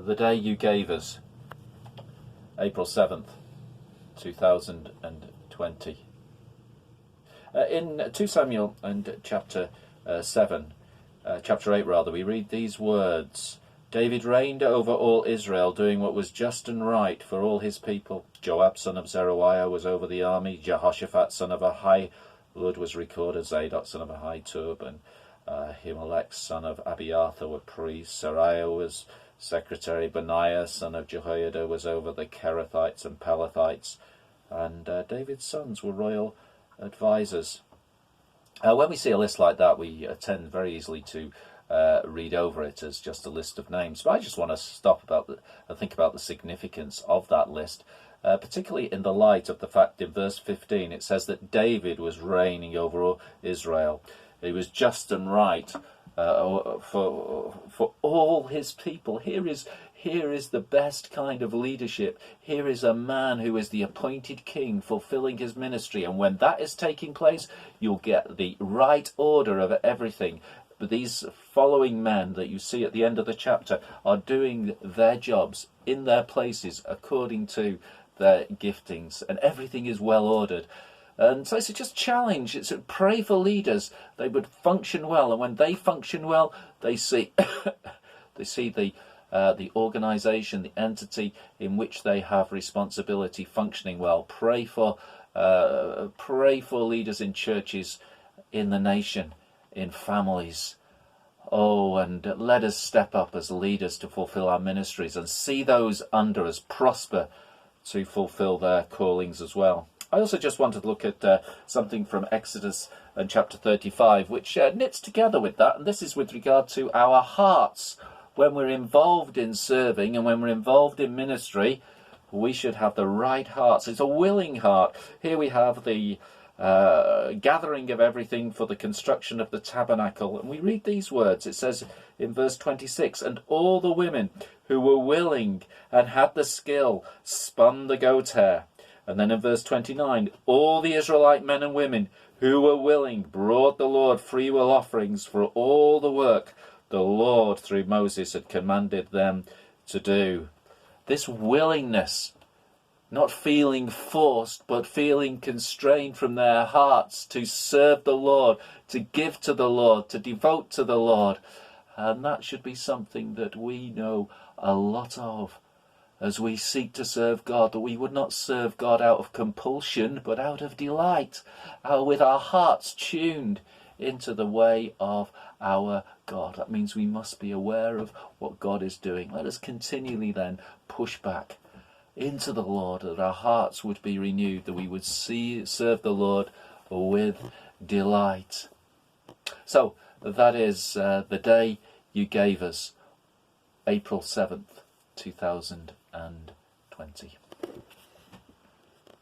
The day you gave us, April 7th, 2020. In 2 Samuel and chapter 8 rather, we read these words. David reigned over all Israel, doing what was just and right for all his people. Joab, son of Zeruiah, was over the army. Jehoshaphat, son of Ahilud, was recorder. Zadok, son of Ahitub, and Ahimelech, son of Abiathar, were priests. Sariah was secretary. Benaiah, son of Jehoiada, was over the Kerethites and Pelethites. And David's sons were royal advisors. When we see a list like that, we tend very easily to read over it as just a list of names. But I just want to stop and think about the significance of that list, particularly in the light of the fact in verse 15 it says that David was reigning over all Israel. He was just and right for all his people. Here is the best kind of leadership. Here is a man who is the appointed king fulfilling his ministry. And when that is taking place, you'll get the right order of everything. But these following men that you see at the end of the chapter are doing their jobs in their places according to their giftings. And everything is well ordered. And so it's just challenge. It's a pray for leaders. They would function well. And when they function well, they see the organisation, the entity in which they have responsibility functioning well. Pray for leaders in churches, in the nation, in families. Oh, and let us step up as leaders to fulfil our ministries and see those under us prosper to fulfil their callings as well. I also just wanted to look at something from Exodus and chapter 35, which knits together with that, and this is with regard to our hearts. When we're involved in serving and when we're involved in ministry, we should have the right hearts. It's a willing heart. Here we have the gathering of everything for the construction of the tabernacle. And we read these words. It says in verse 26, and all the women who were willing and had the skill spun the goat hair. And then in verse 29, all the Israelite men and women who were willing brought the Lord freewill offerings for all the work the Lord through Moses had commanded them to do. This willingness, not feeling forced, but feeling constrained from their hearts to serve the Lord, to give to the Lord, to devote to the Lord. And that should be something that we know a lot of as we seek to serve God, that we would not serve God out of compulsion, but out of delight, with our hearts tuned into the way of our God. That means we must be aware of what God is doing. Let us continually then push back into the Lord, that our hearts would be renewed, that we would serve the Lord with delight. So that is the day you gave us, April 7th, 2020.